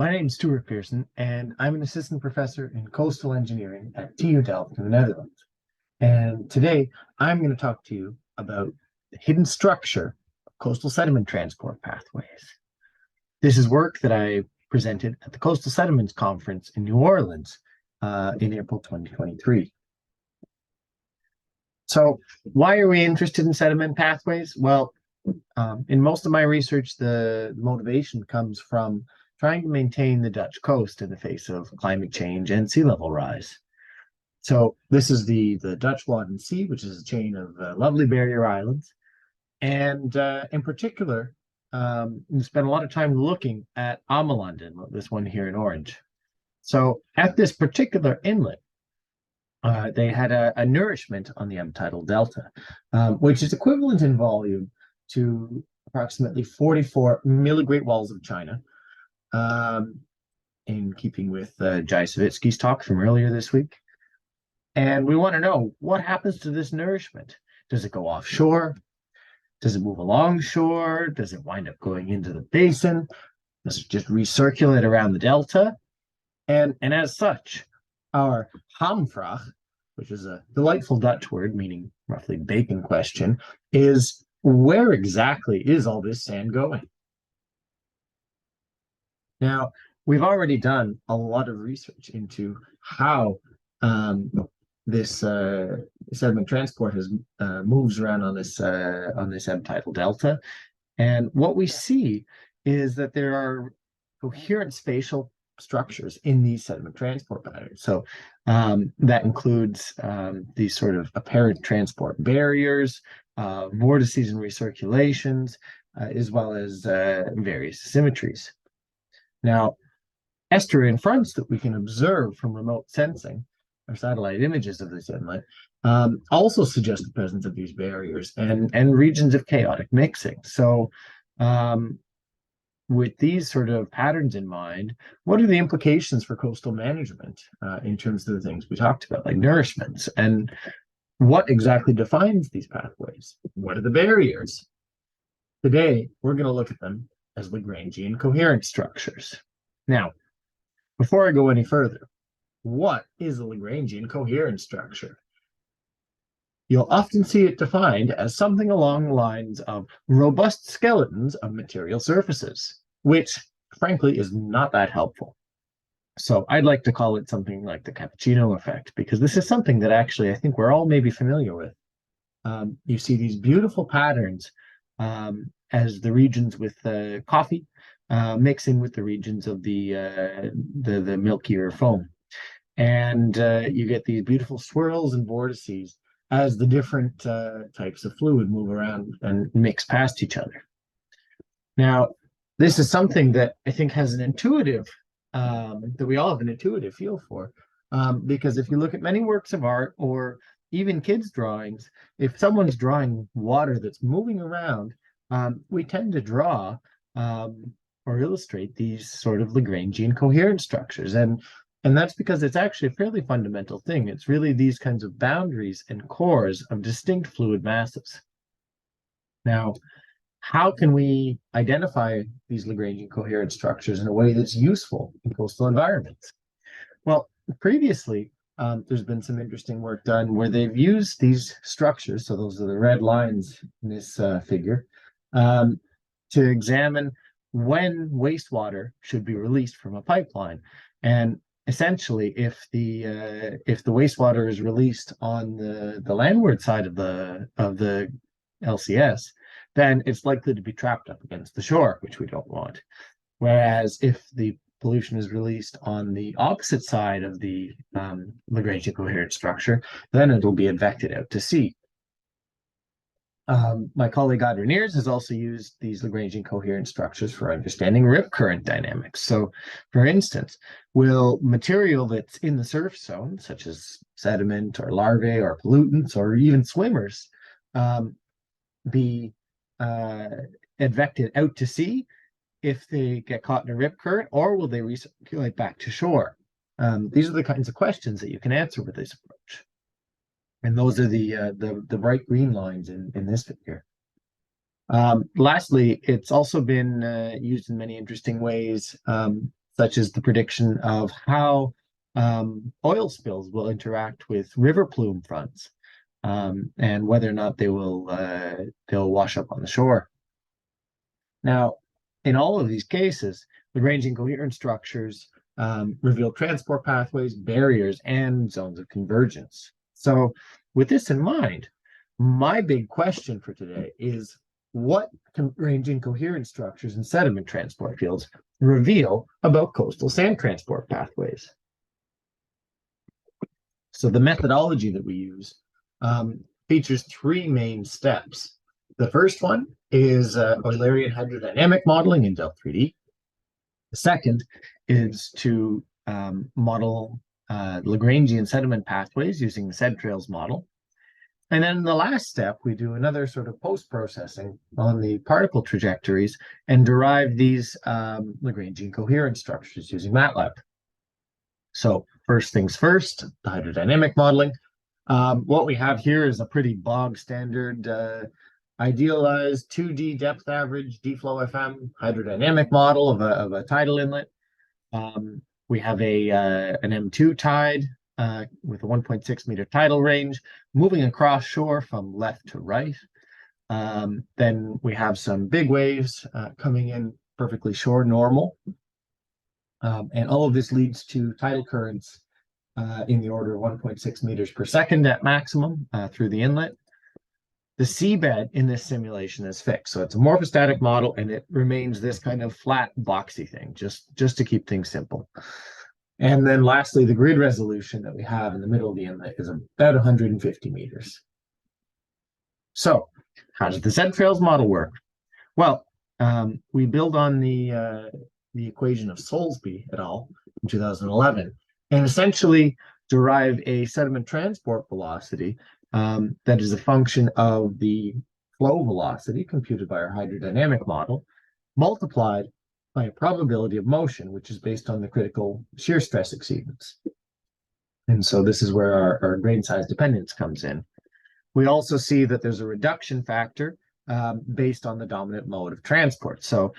My name is Stuart Pearson, and I'm an assistant professor in coastal engineering at TU Delft in the Netherlands. And today I'm going to talk to you about the hidden structure of coastal sediment transport pathways. This is work that I presented at the Coastal Sediments Conference in New Orleans in April 2023. So why are we interested in sediment pathways? Well, in most of my research, the motivation comes from trying to maintain the Dutch coast in the face of climate change and sea level rise. So this is the Dutch Wadden Sea, which is a chain of lovely barrier islands. And in particular, we spent a lot of time looking at Amelanden, this one here in orange. So at this particular inlet, they had a nourishment on the Untitled Delta, which is equivalent in volume to approximately 44 milligreat walls of China, in keeping with Jai Savitsky's talk from earlier this week. And we want to know, what happens to this nourishment? Does it go offshore? Does it move along shore? Does it wind up going into the basin? Does it just recirculate around the delta? And as such, our hamvraag, which is a delightful Dutch word meaning roughly bacon question, is where exactly is all this sand going? Now, we've already done a lot of research into how this sediment transport moves around on this tidal delta, and what we see is that there are coherent spatial structures in these sediment transport patterns. So that includes these sort of apparent transport barriers, vortices and recirculations, as well as various symmetries. Now, estuarine fronts that we can observe from remote sensing, or satellite images of this inlet, also suggest the presence of these barriers and regions of chaotic mixing. So with these sort of patterns in mind, what are the implications for coastal management in terms of the things we talked about, like nourishments? And what exactly defines these pathways? What are the barriers? Today, we're going to look at them as Lagrangian coherent structures. Now, before I go any further, what is a Lagrangian coherent structure? You'll often see it defined as something along the lines of robust skeletons of material surfaces, which, frankly, is not that helpful. So I'd like to call it something like the cappuccino effect, because this is something that actually I think we're all maybe familiar with. You see these beautiful patterns as the regions with coffee mixing with the regions of the milkier foam. And you get these beautiful swirls and vortices as the different types of fluid move around and mix past each other. Now, this is something that I think has an intuitive, that we all have an intuitive feel for, because if you look at many works of art or even kids' drawings, if someone's drawing water that's moving around, we tend to draw or illustrate these sort of Lagrangian coherent structures. And that's because it's actually a fairly fundamental thing. It's really these kinds of boundaries and cores of distinct fluid masses. Now, how can we identify these Lagrangian coherent structures in a way that's useful in coastal environments? Well, previously, there's been some interesting work done where they've used these structures, so those are the red lines in this figure, to examine when wastewater should be released from a pipeline. And essentially, if the wastewater is released on the landward side of the LCS, then it's likely to be trapped up against the shore, which we don't want. Whereas if the pollution is released on the opposite side of the Lagrangian coherent structure, then it'll be advected out to sea. My colleague Hydrodynamic has also used these Lagrangian coherent structures for understanding rip current dynamics. So, for instance, will material that's in the surface zone, such as sediment or larvae or pollutants or even swimmers, be advected out to sea if they get caught in a rip current, or will they recirculate back to shore? These are the kinds of questions that you can answer with this approach. And those are the bright green lines in this figure. Lastly, it's also been used in many interesting ways such as the prediction of how oil spills will interact with river plume fronts, and whether or not they'll wash up on the shore. Now, in all of these cases, Lagrangian coherent structures reveal transport pathways, barriers, and zones of convergence. So with this in mind, my big question for today is, what Lagrangian coherent structures and sediment transport fields reveal about coastal sand transport pathways? So the methodology that we use features three main steps. The first one is Eulerian hydrodynamic modeling in Delft3D. The second is to model Lagrangian sediment pathways using the SedTRAILS model. And then the last step, we do another sort of post-processing on the particle trajectories and derive these Lagrangian coherent structures using MATLAB. So first things first, the hydrodynamic modeling. What we have here is a pretty bog standard idealized 2D depth average DFlow FM hydrodynamic model of a tidal inlet. We have an M2 tide with a 1.6 meter tidal range moving across shore from left to right. Then we have some big waves coming in perfectly shore normal. And all of this leads to tidal currents in the order of 1.6 meters per second at maximum through the inlet. The seabed in this simulation is fixed. So it's a morphostatic model, and it remains this kind of flat, boxy thing, just to keep things simple. And then lastly, the grid resolution that we have in the middle of the inlet is about 150 meters. So how does the SedTRAILS model work? Well, we build on the equation of Soulsby et al. In 2011, and essentially derive a sediment transport velocity that is a function of the flow velocity computed by our hydrodynamic model, multiplied by a probability of motion, which is based on the critical shear stress exceedance. And so this is where our grain size dependence comes in. We also see that there's a reduction factor based on the dominant mode of transport. So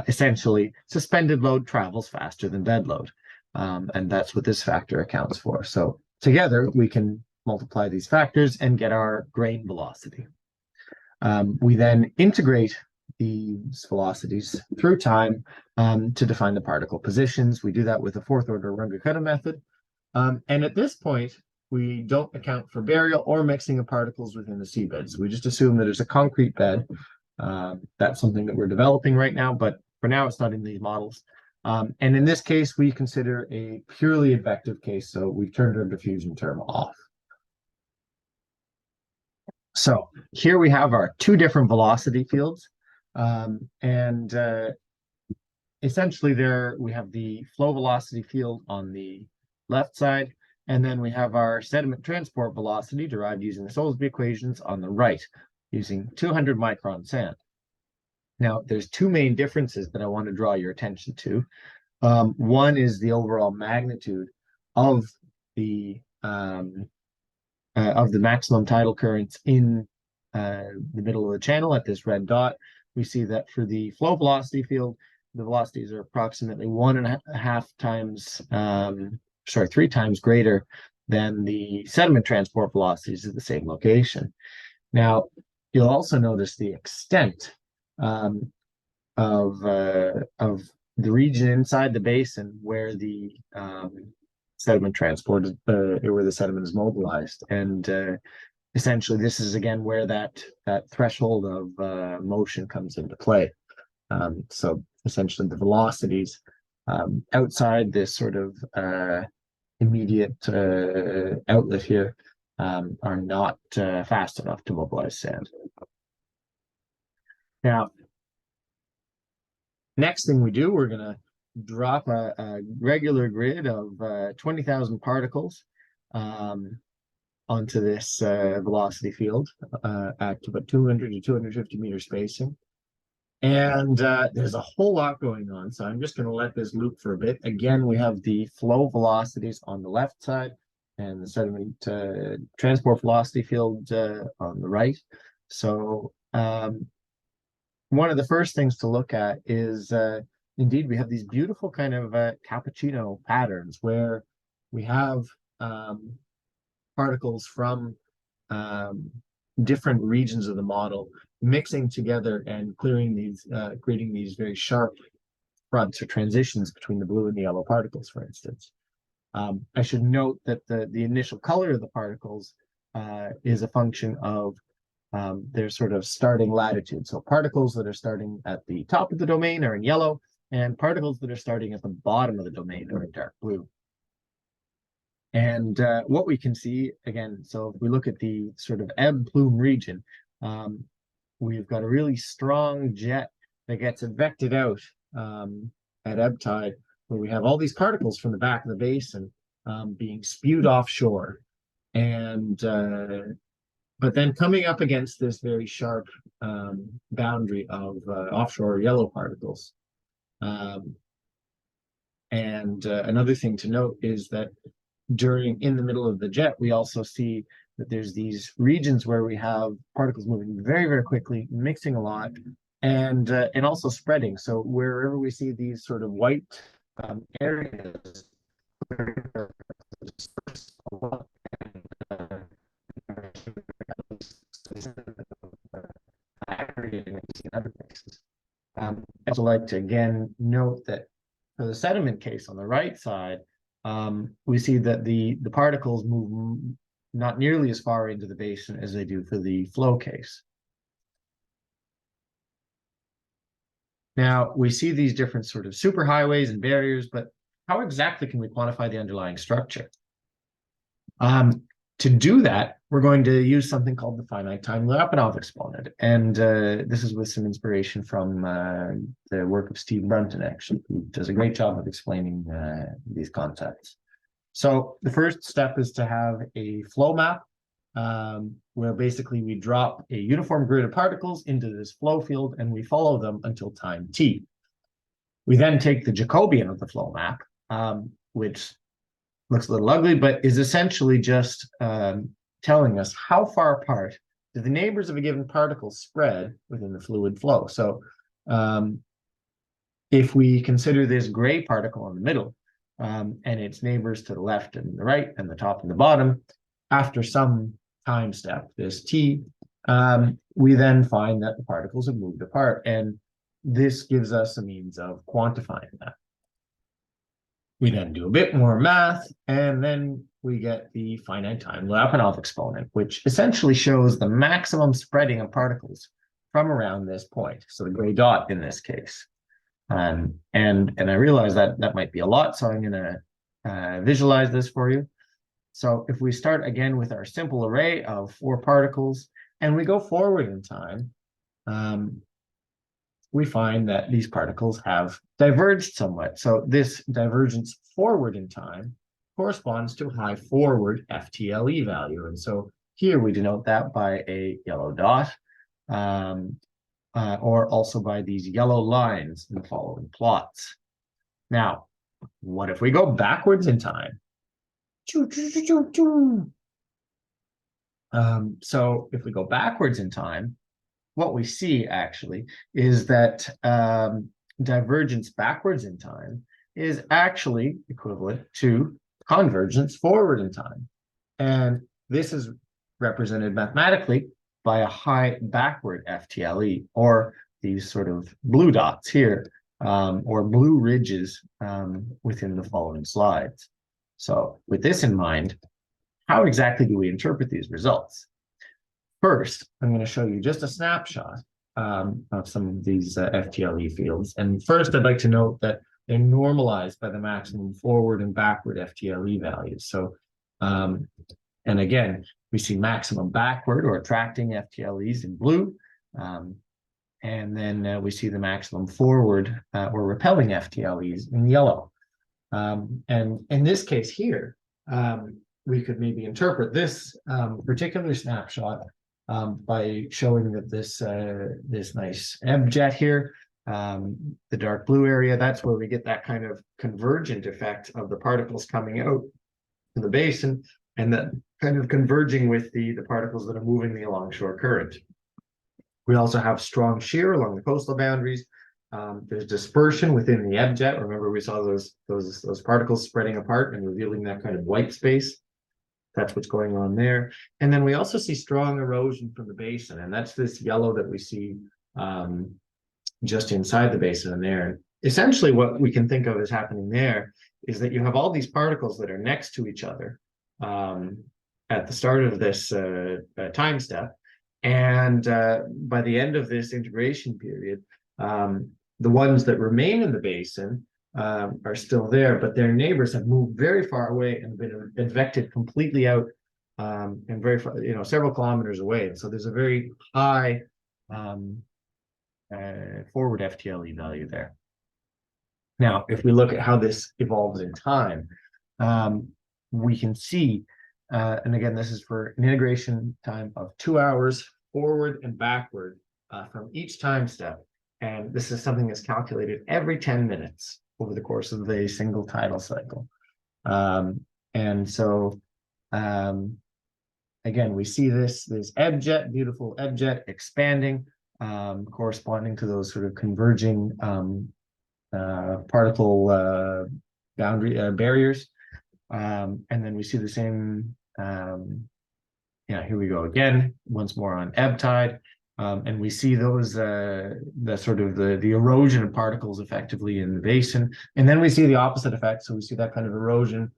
essentially, suspended load travels faster than bed load. And that's what this factor accounts for. So together, we can multiply these factors and get our grain velocity. We then integrate these velocities through time to define the particle positions. We do that with the fourth order Runge-Kutta method. And at this point, we don't account for burial or mixing of particles within the seabed. So we just assume that there's a concrete bed. That's something that we're developing right now, but for now it's not in these models. And in this case, we consider a purely advective case, so we've turned our diffusion term off. So here we have our two different velocity fields. Essentially there we have the flow velocity field on the left side, and then we have our sediment transport velocity derived using the Soulsby equations on the right, using 200 micron sand. Now, there's two main differences that I want to draw your attention to. One is the overall magnitude of the maximum tidal currents in the middle of the channel at this red dot. We see that for the flow velocity field, the velocities are approximately 3 times greater than the sediment transport velocities at the same location. Now, you'll also notice the extent of the region inside the basin where the sediment transport, where the sediment is mobilized, and essentially this is again where that threshold of motion comes into play. So essentially the velocities outside this sort of immediate outlet here are not fast enough to mobilize sand. Now, next thing we do, we're going to drop a regular grid of 20,000 particles onto this velocity field at about 200 to 250 meter spacing. And there's a whole lot going on, so I'm just going to let this loop for a bit. Again, we have the flow velocities on the left side and the sediment transport velocity field on the right. So one of the first things to look at is indeed, we have these beautiful kind of cappuccino patterns where we have particles from different regions of the model mixing together and clearing these, creating these very sharp fronts or transitions between the blue and the yellow particles, for instance. I should note that the initial color of the particles is a function of their sort of starting latitude. So particles that are starting at the top of the domain are in yellow, and particles that are starting at the bottom of the domain are in dark blue. And what we can see, again, so if we look at the sort of ebb plume region, we've got a really strong jet that gets ejected out at ebb tide, where we have all these particles from the back of the basin being spewed offshore. And but then coming up against this very sharp boundary of offshore yellow particles. Another thing to note is that in the middle of the jet, we also see that there's these regions where we have particles moving very, very quickly, mixing a lot, and also spreading. So wherever we see these sort of white areas, I'd also like to again note that for the sediment case on the right side, we see that the particles move not nearly as far into the basin as they do for the flow case. Now, we see these different sort of superhighways and barriers, but how exactly can we quantify the underlying structure? To do that, we're going to use something called the Finite Time Lyapunov Exponent. And this is with some inspiration from the work of Steve Brunton, actually, who does a great job of explaining these concepts. So the first step is to have a flow map where basically we drop a uniform grid of particles into this flow field and we follow them until time t. We then take the Jacobian of the flow map, which looks a little ugly, but is essentially just telling us how far apart do the neighbors of a given particle spread within the fluid flow. So if we consider this gray particle in the middle and its neighbors to the left and the right and the top and the bottom, after some time step, this t, we then find that the particles have moved apart. And this gives us a means of quantifying that. We then do a bit more math, and then we get the finite time Lyapunov exponent, which essentially shows the maximum spreading of particles from around this point. So the gray dot in this case. And I realize that that might be a lot, so I'm going to visualize this for you. So if we start again with our simple array of 4 particles, and we go forward in time, we find that these particles have diverged somewhat. So this divergence forward in time corresponds to a high forward FTLE value. And so here we denote that by a yellow dot, or also by these yellow lines in the following plots. Now, what if we go backwards in time? So if we go backwards in time, what we see actually is that divergence backwards in time is actually equivalent to convergence forward in time. And this is represented mathematically by a high backward FTLE, or these sort of blue dots here, or blue ridges within the following slides. So with this in mind, how exactly do we interpret these results? First, I'm going to show you just a snapshot of some of these FTLE fields. And first, I'd like to note that they're normalized by the maximum forward and backward FTLE values. So, and again, we see maximum backward or attracting FTLEs in blue. And then we see the maximum forward or repelling FTLEs in yellow. And in this case here, we could maybe interpret this particular snapshot by showing that this nice ebb jet here, the dark blue area, that's where we get that kind of convergent effect of the particles coming out to the basin and then kind of converging with the particles that are moving the alongshore current. We also have strong shear along the coastal boundaries, There's dispersion within the ebb jet. Remember, we saw those particles spreading apart and revealing that kind of white space. That's what's going on there. And then we also see strong erosion from the basin, and that's this yellow that we see just inside the basin in there. Essentially, what we can think of as happening there is that you have all these particles that are next to each other at the start of this time step. And by the end of this integration period, the ones that remain in the basin are still there, but their neighbors have moved very far away and been advected completely out and very far, several kilometers away. And so there's a very high forward FTLE value there. Now, if we look at how this evolves in time, we can see, and again, this is for an integration time of 2 hours forward and backward from each time step. And this is something that's calculated every 10 minutes over the course of a single tidal cycle. And so, again, we see this ebb jet, beautiful ebb jet expanding, corresponding to those sort of converging particle boundary barriers. And then we see the same, here we go again, once more on ebb tide. And we see those, the sort of the erosion of particles effectively in the basin. And then we see the opposite effect. So we see that kind of erosion,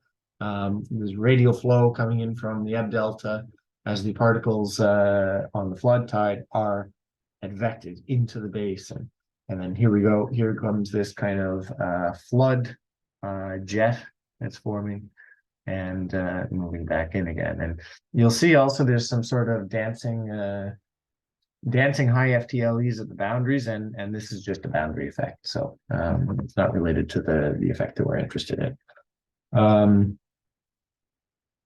this radial flow coming in from the ebb delta as the particles on the flood tide are advected into the basin. And then here we go, here comes this kind of flood jet that's forming and moving back in again. And you'll see also there's some sort of dancing high FTLEs at the boundaries, and this is just a boundary effect. So it's not related to the effect that we're interested in.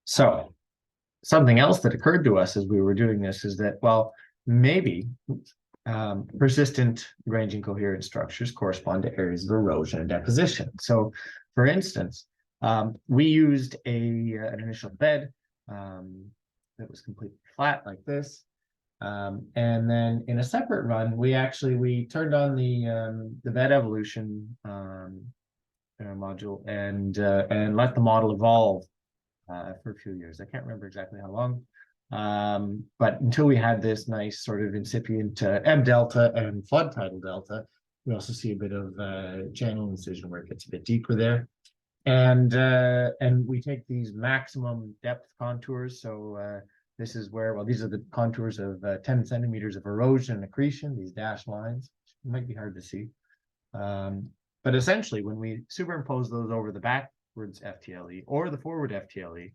So something else that occurred to us as we were doing this is that, well, maybe persistent Lagrangian coherent structures correspond to areas of erosion and deposition. So, for instance, we used an initial bed that was completely flat like this. And then in a separate run, we turned on the bed evolution module and let the model evolve for a few years. I can't remember exactly how long, but until we had this nice sort of incipient ebb delta and flood tidal delta, we also see a bit of channel incision where it gets a bit deeper there. And we take these maximum depth contours. So this is where, well, these are the contours of 10 centimeters of erosion and accretion, these dashed lines. It might be hard to see. But essentially, when we superimpose those over the backwards FTLE or the forward FTLE,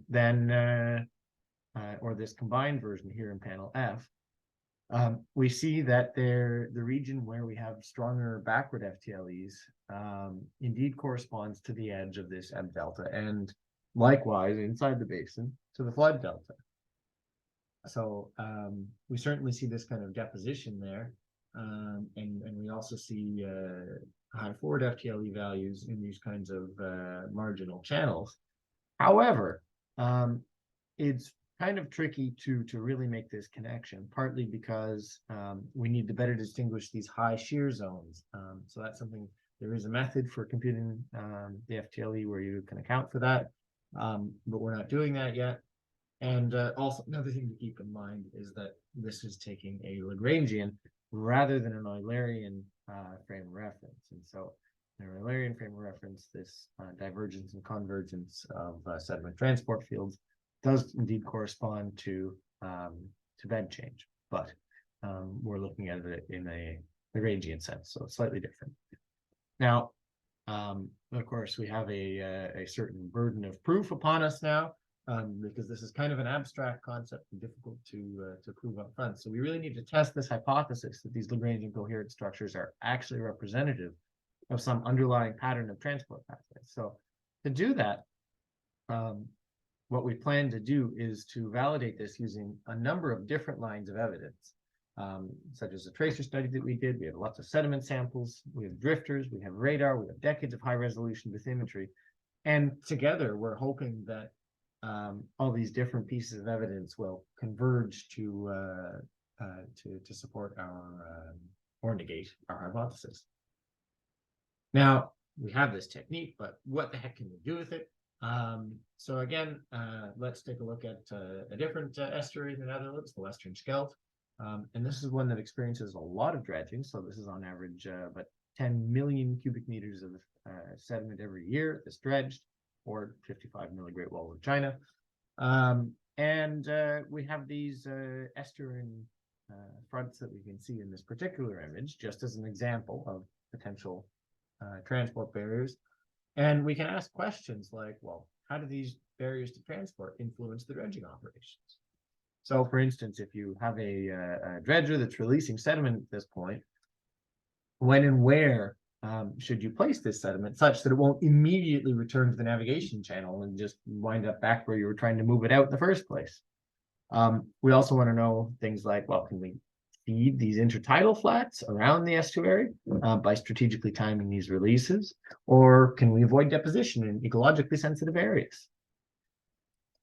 then, or this combined version here in panel F, we see that the region where we have stronger backward FTLEs indeed corresponds to the edge of this ebb delta, and likewise inside the basin to the flood delta. So we certainly see this kind of deposition there, and we also see high forward FTLE values in these kinds of marginal channels. However, it's kind of tricky to really make this connection, partly because we need to better distinguish these high shear zones. So that's something, there is a method for computing the FTLE where you can account for that, but we're not doing that yet. And also another thing to keep in mind is that this is taking a Lagrangian rather than an Eulerian frame of reference. And so in an Eulerian frame of reference, this divergence and convergence of sediment transport fields does indeed correspond to bed change, but we're looking at it in a Lagrangian sense, so it's slightly different. Now, of course, we have a certain burden of proof upon us now, because this is kind of an abstract concept and difficult to prove up front. So we really need to test this hypothesis that these Lagrangian coherent structures are actually representative of some underlying pattern of transport pathways. So to do that, what we plan to do is to validate this using a number of different lines of evidence, such as the tracer study that we did. We have lots of sediment samples, we have drifters, we have radar, we have decades of high resolution bathymetry. And together, we're hoping that all these different pieces of evidence will converge to support or negate our hypothesis. Now, we have this technique, but what the heck can we do with it? So again, let's take a look at a different estuary in the Netherlands, the Western Scheldt. And this is one that experiences a lot of dredging. So this is on average about 10 million cubic meters of sediment every year that's dredged, or 55 milligreat wall of China. And we have these estuarine fronts that we can see in this particular image, just as an example of potential transport barriers. And we can ask questions like, well, how do these barriers to transport influence the dredging operations? So, for instance, if you have a dredger that's releasing sediment at this point, when and where should you place this sediment such that it won't immediately return to the navigation channel and just wind up back where you were trying to move it out in the first place? We also want to know things like, well, can we feed these intertidal flats around the estuary by strategically timing these releases, or can we avoid deposition in ecologically sensitive areas?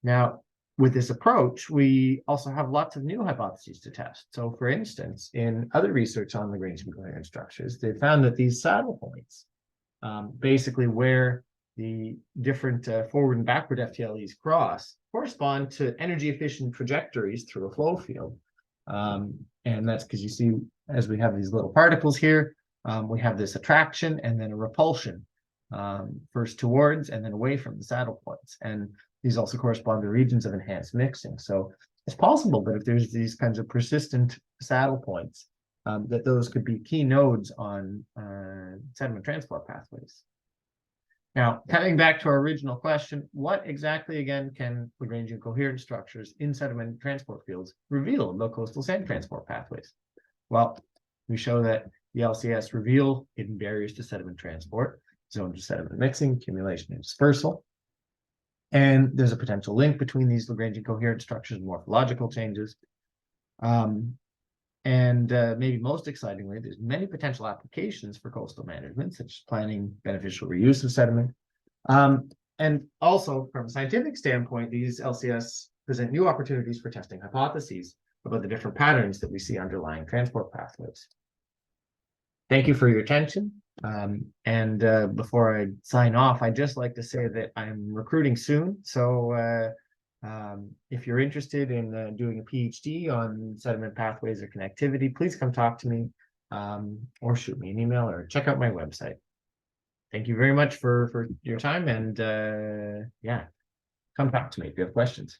Now, with this approach, we also have lots of new hypotheses to test. So, for instance, in other research on Lagrangian coherent structures, they found that these saddle points, basically where the different forward and backward FTLEs cross, correspond to energy efficient trajectories through a flow field. And that's because you see, as we have these little particles here, we have this attraction and then a repulsion, first towards and then away from the saddle points. And these also correspond to regions of enhanced mixing. So it's possible that if there's these kinds of persistent saddle points, that those could be key nodes on sediment transport pathways. Now, coming back to our original question, what exactly, again, can Lagrangian coherent structures in sediment transport fields reveal about coastal sand transport pathways? Well, we show that the LCS reveal hidden barriers to sediment transport, zones of sediment mixing, accumulation, and dispersal. And there's a potential link between these Lagrangian coherent structures and morphological changes. Maybe most excitingly, there's many potential applications for coastal management, such as planning beneficial reuse of sediment. And also, from a scientific standpoint, these LCS present new opportunities for testing hypotheses about the different patterns that we see underlying transport pathways. Thank you for your attention. Before I sign off, I'd just like to say that I'm recruiting soon. So if you're interested in doing a PhD on sediment pathways or connectivity, please come talk to me or shoot me an email or check out my website. Thank you very much for your time. And yeah, come talk to me if you have questions.